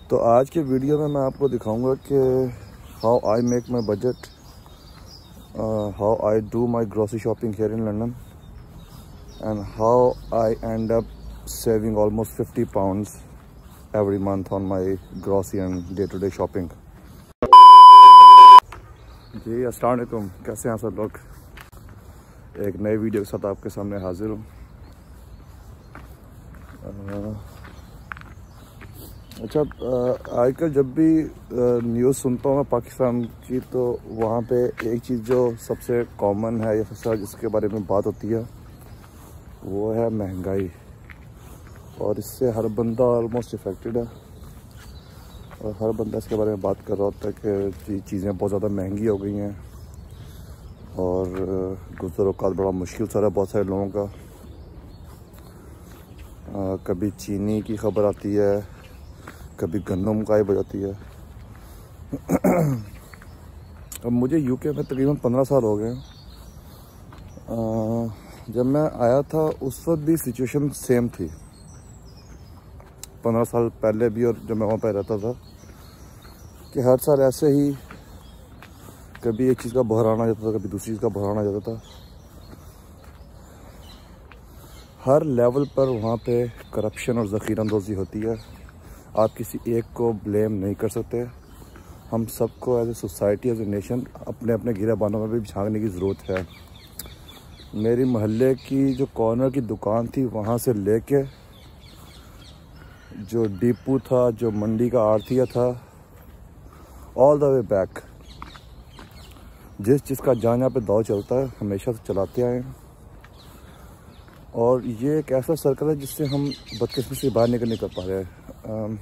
तो आज के वीडियो में मैं आपको दिखाऊंगा कि how I make my budget, how I do my grocery shopping here in London and how I end up saving almost 50 pounds every month on my grocery and day to day shopping. जी अस्सलाम वालेकुम, कैसे हैं सब लोग। एक नए video के साथ आपके सामने हाजिर हूँ। अच्छा, आजकल जब भी न्यूज़ सुनता हूँ मैं पाकिस्तान की, तो वहाँ पे एक चीज़ जो सबसे कॉमन है या सबसे जिसके बारे में बात होती है वो है महंगाई। और इससे हर बंदा ऑलमोस्ट इफ़ेक्टेड है और हर बंदा इसके बारे में बात कर रहा होता है कि चीज़ें बहुत ज़्यादा महंगी हो गई हैं और गुज़र औक़ात बड़ा मुश्किल सा है बहुत सारे लोगों का। कभी चीनी की ख़बर आती है, कभी गंदम गायब हो जाती है। अब मुझे यूके में तकरीबन 15 साल हो गए। जब मैं आया था उस वक्त भी सिचुएशन सेम थी, 15 साल पहले भी, और जब मैं वहाँ पर रहता था कि हर साल ऐसे ही कभी एक चीज़ का बहरान आ जाता था, कभी दूसरी चीज़ का बहरान आ जाता था। हर लेवल पर वहाँ पे करप्शन और ज़ख़ीरानंदोज़ी होती है। आप किसी एक को ब्लेम नहीं कर सकते। हम सबको as a society, as a nation अपने अपने गिरेबानों में भी झांकने की ज़रूरत है। मेरी मोहल्ले की जो कॉर्नर की दुकान थी, वहाँ से लेके जो डिपो था, जो मंडी का आड़तिया था, ऑल द वे बैक, जिसका जहाँ जहाँ पे दौर चलता है हमेशा से चलाते आए हैं। और ये एक ऐसा सर्कल है जिससे हम बदकिस्मती से बाहर निकल नहीं कर पा रहे हैं।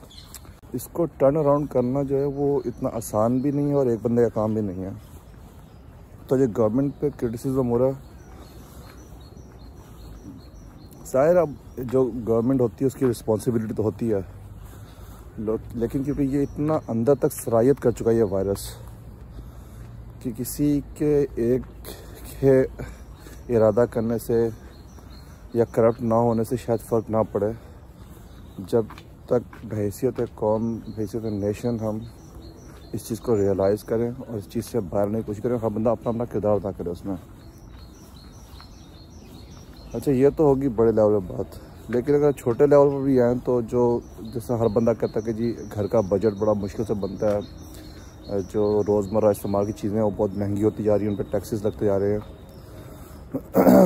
इसको टर्न अराउंड करना जो है वो इतना आसान भी नहीं है और एक बंदे का काम भी नहीं है। तो ये गवर्नमेंट पे क्रिटिसिज्म हो रहा है। शायद अब जो गवर्नमेंट होती है उसकी रिस्पॉन्सिबिलिटी तो होती है, लेकिन क्योंकि ये इतना अंदर तक सरायत कर चुका है ये वायरस कि किसी के एक के इरादा करने से या करप्ट ना होने से शायद फ़र्क ना पड़े। जब तक बहैसियत कौम, बहैसियत नेशन हम इस चीज़ को रियलाइज़ करें और इस चीज़ से बाहर आने की कोशिश करें, हर बंदा अपना अपना किरदार अदा करे उसमें। अच्छा, ये तो होगी बड़े लेवल पर बात, लेकिन अगर छोटे लेवल पर भी आएँ तो जो जैसा हर बंदा कहता है कि जी घर का बजट बड़ा मुश्किल से बनता है, जो रोज़मर्रा इस्तेमाल की चीज़ें वो बहुत महंगी होती जा रही हैं, उन पर टैक्सेस लगते जा रहे हैं।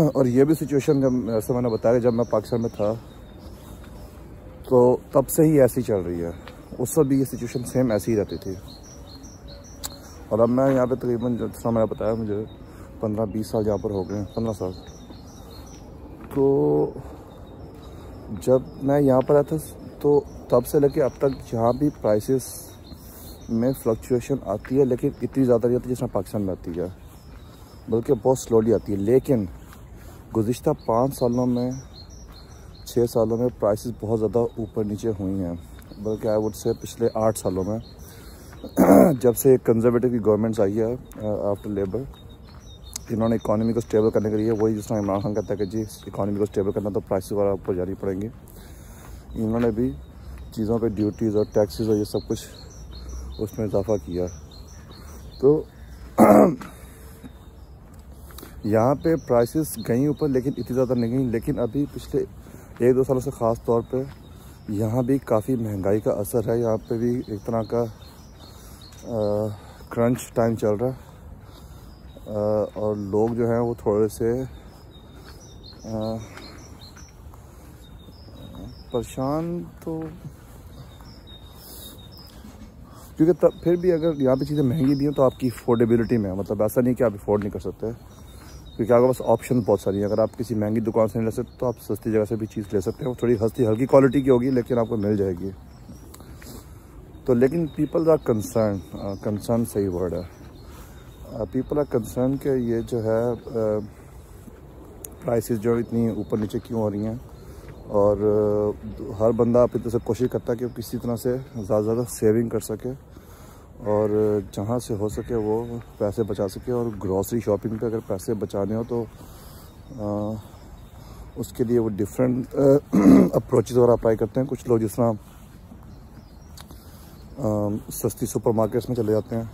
और ये भी सिचुएशन जब ऐसा मैंने बताया, जब मैं पाकिस्तान में था तो तब से ही ऐसी चल रही है। उस वक्त भी ये सिचुएशन सेम ऐसी ही रहती थी। और अब मैं यहाँ पे तकरीबन जैसा मैंने बताया मुझे 15-20 साल यहाँ पर हो गए, 15 साल। तो जब मैं यहाँ पर आया था तो तब से लेके अब तक यहाँ भी प्राइसेस में फ्लक्चुएशन आती है, लेकिन इतनी ज़्यादा नहीं आती जितना पाकिस्तान में आती है, बल्कि बहुत स्लोली आती है। लेकिन गुज़िश्ता 5 सालों में, 6 सालों में प्राइसेस बहुत ज़्यादा ऊपर नीचे हुई हैं, बल्कि आई वुड से पिछले 8 सालों में जब से कंजर्वेटिव की गवर्नमेंट्स आई है आफ्टर लेबर, इन्होंने इकॉनमी को स्टेबल करने के लिए, वही जिस तरह इमरान खान कहता है कि जी इकॉनमी को स्टेबल करना तो प्राइसेस वगैरह ऊपर जानी पड़ेंगी, इन्होंने भी चीज़ों पे ड्यूटीज़ और टैक्सेस और ये सब कुछ उसमें इजाफा किया। तो यहाँ पे प्राइसेस गई ऊपर, लेकिन इतनी ज़्यादा नहीं गई। लेकिन अभी पिछले 1-2 सालों से ख़ास तौर पे यहाँ भी काफ़ी महंगाई का असर है। यहाँ पे भी एक तरह का क्रंच टाइम चल रहा है और लोग जो हैं वो थोड़े से परेशान, तो क्योंकि तब फिर भी अगर यहाँ पे चीज़ें महंगी भी हैं तो आपकी अफोर्डेबिलिटी में है, मतलब ऐसा नहीं कि आप अफोर्ड नहीं कर सकते, क्योंकि आपके पास ऑप्शन बहुत सारी है। अगर आप किसी महंगी दुकान से नहीं ले सकते तो आप सस्ती जगह से भी चीज़ ले सकते हैं। वो थोड़ी हल्की क्वालिटी की होगी लेकिन आपको मिल जाएगी। तो लेकिन पीपल आर कंसर्न सही वर्ड है। पीपल आर कंसर्न कि ये जो है प्राइसेस जो इतनी ऊपर नीचे क्यों हो रही हैं, और हर बंदा अपनी तरफ से कोशिश करता है कि वो किसी तरह से ज़्यादा से ज़्यादा सेविंग कर सके और जहाँ से हो सके वो पैसे बचा सके। और ग्रॉसरी शॉपिंग पे अगर पैसे बचाने हो तो उसके लिए वो डिफरेंट अप्रोचेस और अप्लाई करते हैं। कुछ लोग जिस तरह सस्ती सुपरमार्केट्स में चले जाते हैं।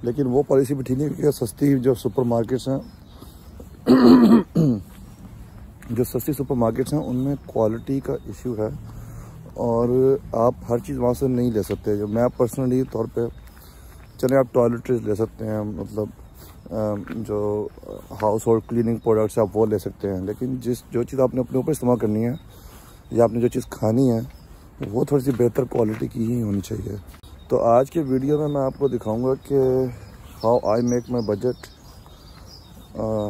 लेकिन वो पॉलिसी भी ठीक नहीं, क्योंकि सस्ती जो सुपरमार्केट्स हैं जो सस्ती सुपरमार्केट्स हैं उनमें क्वालिटी का इशू है और आप हर चीज़ वहाँ से नहीं ले सकते। जो मैं पर्सनली तौर पे, चले आप टॉयलेटरीज ले सकते हैं, मतलब जो हाउस होल्ड क्लीनिंग प्रोडक्ट्स आप वो ले सकते हैं, लेकिन जो चीज़ आपने अपने ऊपर इस्तेमाल करनी है या आपने जो चीज़ खानी है वो थोड़ी सी बेहतर क्वालिटी की ही होनी चाहिए। तो आज के वीडियो में मैं आपको दिखाऊंगा कि how I make my budget,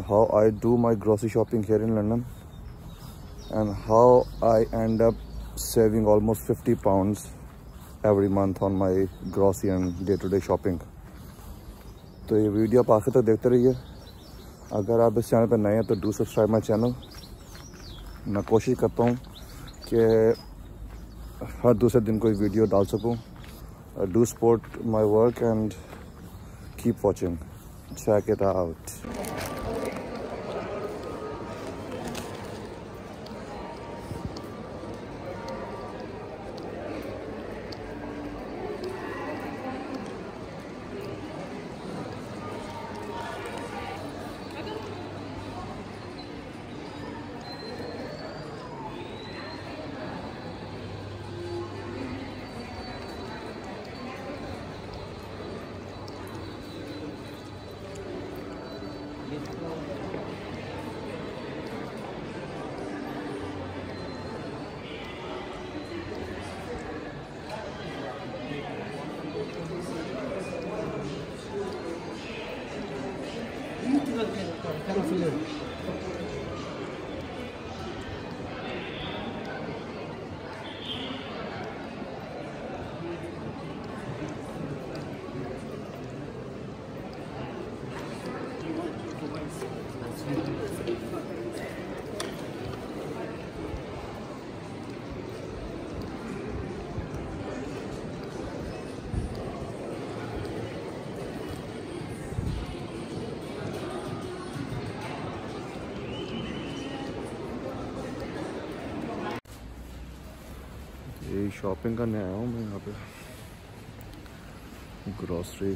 how I do my grocery shopping here in London and how I end up saving almost 50 pounds every month on my grocery and day to day shopping. तो ये video आप आखिर तक देखते रहिए। अगर आप इस चैनल पर नए हैं तो डू सब्सक्राइब माई चैनल। मैं कोशिश करता हूँ कि हर दूसरे दिन कोई वीडियो डाल सकूँ। Do support my work and keep watching, check it out. ये शॉपिंग करने आया हूँ मैं यहाँ पे, ग्रॉसरी।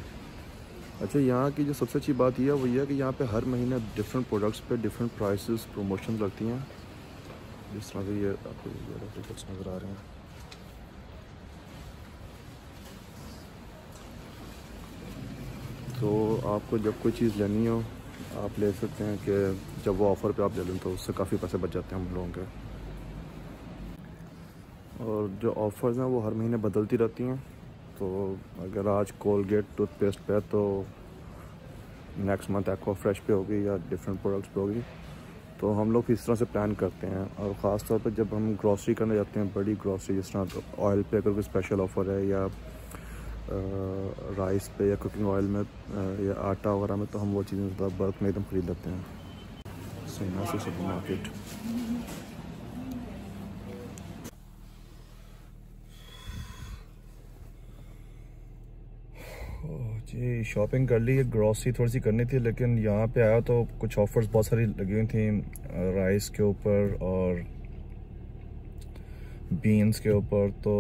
अच्छा, यहाँ की जो सबसे अच्छी बात यह है वो ये है कि यहाँ पे हर महीने डिफरेंट प्रोडक्ट्स पे डिफरेंट प्राइसेस प्रमोशन लगती हैं। जिस तरह से ये आपको टिकट्स नज़र आ रहे हैं। तो आपको जब कोई चीज़ लेनी हो आप ले सकते हैं कि जब वो ऑफ़र पे आप ले लें तो उससे काफ़ी पैसे बच जाते हैं हम लोगों के। और जो ऑफ़र्स हैं वो हर महीने बदलती रहती हैं। तो अगर आज कोलगेट टूथपेस्ट पे है तो नेक्स्ट मंथ एक्वा फ्रेश पे होगी या डिफरेंट प्रोडक्ट्स पे होगी। तो हम लोग इस तरह से प्लान करते हैं। और ख़ास तौर पे जब हम ग्रॉसरी करने जाते हैं, बड़ी ग्रॉसरी, जिस तरह तो ऑयल पे अगर कोई स्पेशल ऑफ़र है या राइस पे या कुकिंग ऑयल में या आटा वगैरह में, तो हम वो चीज़ें बल्क में एकदम ख़रीद लेते हैं। सीना से सुपर मार्केट। जी शॉपिंग कर ली है, ग्रॉसरी थोड़ी सी करनी थी, लेकिन यहाँ पे आया तो कुछ ऑफ़र्स बहुत सारी लगी हुई थी राइस के ऊपर और बीन्स के ऊपर। तो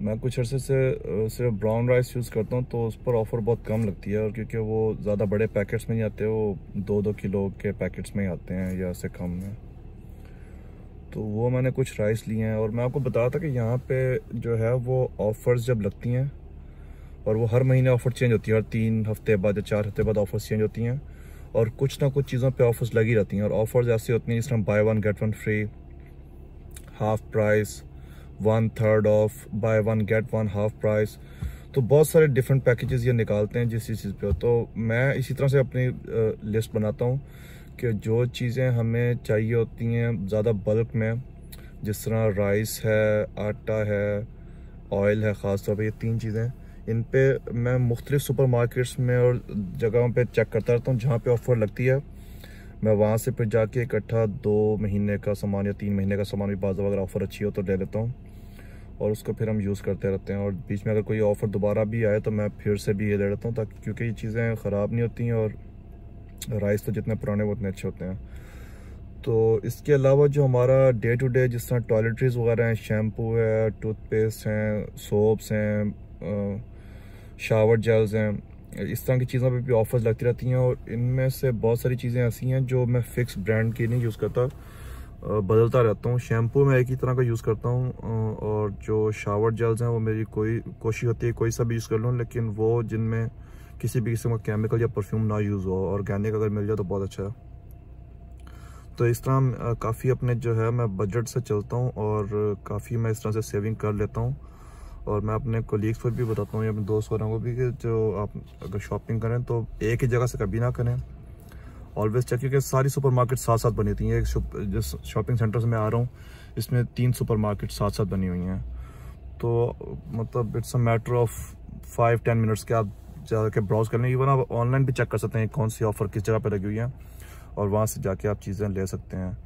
मैं कुछ अर्से से सिर्फ ब्राउन राइस यूज़ करता हूँ, तो उस पर ऑफ़र बहुत कम लगती है। और क्योंकि वो ज़्यादा बड़े पैकेट्स में नहीं आते, वो 2-2 किलो के पैकेट्स में ही आते हैं या से कम में। तो वो मैंने कुछ राइस लिए हैं। और मैं आपको बताया था कि यहाँ पे जो है वो ऑफ़र्स जब लगती हैं, और वो हर महीने ऑफ़र चेंज होती है, हर 3 हफ्ते बाद या 4 हफ्ते बाद ऑफ़र्स चेंज होती हैं। और कुछ ना कुछ चीज़ों पे ऑफ़र्स लगी रहती हैं। और ऑफ़र्स ऐसी होती हैं जिस तरह buy 1 get 1 free, half price, 1/3 off, buy 1 get 1 half price. तो बहुत सारे डिफरेंट पैकेजेस ये निकालते हैं जिस चीज़ पे। तो मैं इसी तरह से अपनी लिस्ट बनाता हूँ कि जो चीज़ें हमें चाहिए होती हैं ज़्यादा बल्क में, जिस तरह राइस है, आटा है, ऑयल है, ख़ास तौर पे ये 3 चीज़ें, इन पे मैं मुख्तलिफ सुपर मार्केट्स में और जगहों पे चेक करता रहता हूँ जहाँ पे ऑफ़र लगती है। मैं वहाँ से फिर जाके इकट्ठा 2 महीने का सामान या 3 महीने का सामान भी बाज़ अगर ऑफ़र अच्छी हो तो ले लेता हूँ, और उसको फिर हम यूज़ करते रहते हैं। और बीच में अगर कोई ऑफ़र दोबारा भी आए तो मैं फिर से भी ये ले लेता हूँ, ताकि क्योंकि ये चीज़ें ख़राब नहीं होती हैं और राइस तो जितने पुराने वो उतने अच्छे होते हैं। तो इसके अलावा जो हमारा डे टू डे जिस तरह टॉयलेटरीज वगैरह हैं, शैम्पू है, टूथपेस्ट हैं, सोप्स हैं, शावर जेल्स हैं, इस तरह की चीज़ों पे भी ऑफर्स लगती रहती हैं। और इनमें से बहुत सारी चीज़ें ऐसी हैं जो मैं फ़िक्स ब्रांड की नहीं यूज़ करता, बदलता रहता हूँ। शैम्पू मैं एक ही तरह का यूज़ करता हूँ, और जो शावर जेल्स हैं वो मेरी कोशिश होती है कोई सा भी यूज़ कर लूँ, लेकिन वो जिनमें किसी भी किस्म का केमिकल या परफ्यूम ना यूज़ हो, ऑर्गेनिक अगर मिल जाए तो बहुत अच्छा है। तो इस तरह काफ़ी अपने जो है मैं बजट से चलता हूँ, और काफ़ी मैं इस तरह से सेविंग कर लेता हूँ। और मैं अपने कोलीग्स को भी बताता हूँ या अपने दोस्त वगैरह को भी कि जो आप अगर शॉपिंग करें तो एक ही जगह से कभी ना करें, ऑलवेज चेक, क्योंकि सारी सुपरमार्केट साथ साथ बनी होती हैं। जिस शॉपिंग सेंटर से मैं आ रहा हूँ इसमें 3 सुपरमार्केट साथ साथ बनी हुई हैं। तो मतलब it's a matter of 5-10 minutes के आप जाके ब्राउज कर लें। इवन आप ऑनलाइन भी चेक कर सकते हैं कौन सी ऑफ़र किस जगह पर लगी हुई है, और वहाँ से जाके आप चीज़ें ले सकते हैं।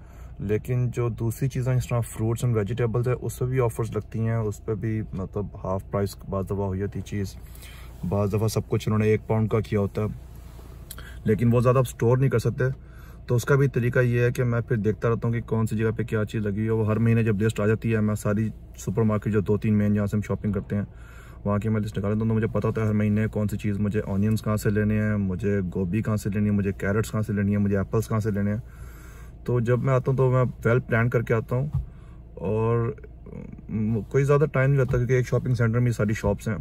लेकिन जो दूसरी चीज़ें जिस तरह फ्रूट्स एंड वेजिटेबल्स है उस पर भी ऑफ़र्स लगती हैं, उस पर भी मतलब हाफ़ प्राइस बाज़ दफ़ा हो जाती चीज़, बाज़ दफ़ा सब कुछ उन्होंने 1 पाउंड का किया होता है, लेकिन वो ज़्यादा आप स्टोर नहीं कर सकते। तो उसका भी तरीका ये है कि मैं फिर देखता रहता हूँ कि कौन सी जगह पे क्या चीज़ लगी है। वो हर महीने जब लिस्ट आ जाती है, मैं सारी सुपरमार्केट जो 2-3 मेन जहाँ से हम शॉपिंग करते हैं वहाँ की मैं लिस्ट निकाल लेता हूँ। तो मुझे पता होता है हर महीने कौन सी चीज़, मुझे ऑनियंस कहाँ से लेने हैं, मुझे गोभी कहाँ से लेनी है, मुझे कैरेट्स कहाँ से लेनी है, मुझे एप्पल्स कहाँ से लेने हैं। तो जब मैं आता हूँ तो मैं वेल प्लान करके आता हूँ, और कोई ज़्यादा टाइम नहीं लगता क्योंकि एक शॉपिंग सेंटर में सारी शॉप्स हैं।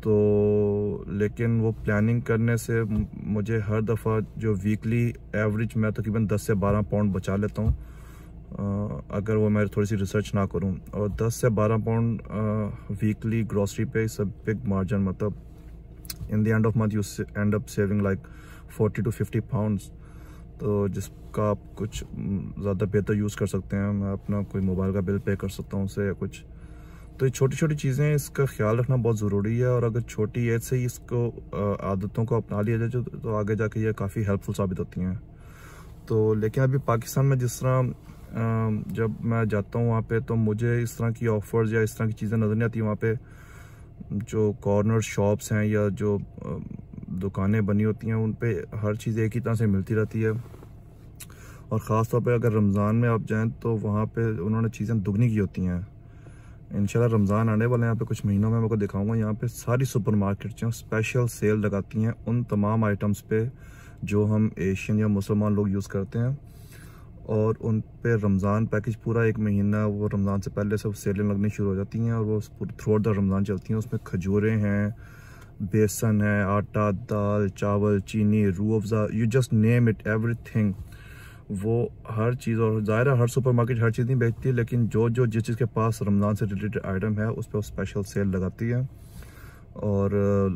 तो लेकिन वो प्लानिंग करने से मुझे हर दफ़ा जो वीकली एवरेज मैं तकरीबन 10 से 12 पाउंड बचा लेता हूँ, अगर वो मैं थोड़ी सी रिसर्च ना करूँ। और 10 से 12 पाउंड वीकली ग्रॉसरी पे इज़ अ बिग मार्जिन। मतलब in the end of month you and up saving like 40 to 50 pounds, तो जिसका आप कुछ ज़्यादा बेहतर यूज़ कर सकते हैं। मैं अपना कोई मोबाइल का बिल पे कर सकता हूँ उससे या कुछ। तो ये छोटी छोटी चीज़ें, इसका ख्याल रखना बहुत ज़रूरी है, और अगर छोटी एज से ही इसको आदतों को अपना लिया जाए तो आगे जाके ये काफ़ी हेल्पफुल साबित होती हैं। तो लेकिन अभी पाकिस्तान में जिस तरह जब मैं जाता हूँ वहाँ पे, तो मुझे इस तरह की ऑफ़र्स या इस तरह की चीज़ें नज़र नहीं आती। वहाँ पे जो कॉर्नर शॉप्स हैं या जो दुकानें बनी होती हैं उन पे हर चीज़ एक ही तरह से मिलती रहती है। और ख़ास तौर पे अगर रमज़ान में आप जाएं तो वहाँ पे उन्होंने चीज़ें दुगनी की होती हैं। इंशाल्लाह रमज़ान आने वाले हैं, यहाँ पे कुछ महीनों में मैं आपको दिखाऊंगा। यहाँ पे सारी सुपरमार्केट जो स्पेशल सेल लगाती हैं उन तमाम आइटम्स पे जो हम एशियन या मुसलमान लोग यूज़ करते हैं, और उन पे रमज़ान पैकेज पूरा 1 महीना, वो रमज़ान से पहले सब सेलें लगनी शुरू हो जाती हैं और वो थ्रू आउट द रमज़ान चलती हैं। उसमें खजूरें हैं, बेसन है, आटा, दाल, चावल, चीनी, Rooh Afza, you just name it, everything. वो हर चीज़, और ज़ाहिर है हर सुपरमार्केट हर चीज़ नहीं बेचती, लेकिन जो जिस चीज़ के पास रमज़ान से रिलेटेड आइटम है उस पर स्पेशल सेल लगाती है, और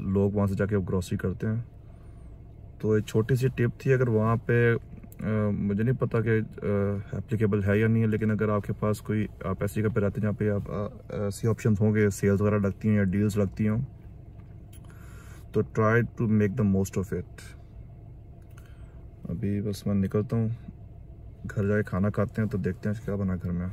लोग वहाँ से जाके ग्रॉसरी करते हैं। तो एक छोटी सी टिप थी, अगर वहाँ पे मुझे नहीं पता कि एप्लीकेबल है या नहीं है, लेकिन अगर आपके पास कोई, आप ऐसी जगह पे रहते हैं जहाँ पे आप ऐसी ऑप्शन होंगे, सेल्स वगैरह लगती हैं या डील्स लगती हों, तो try to make the most of it. अभी बस मैं निकलता हूँ, घर जाके खाना खाते हैं, तो देखते हैं क्या बना घर में।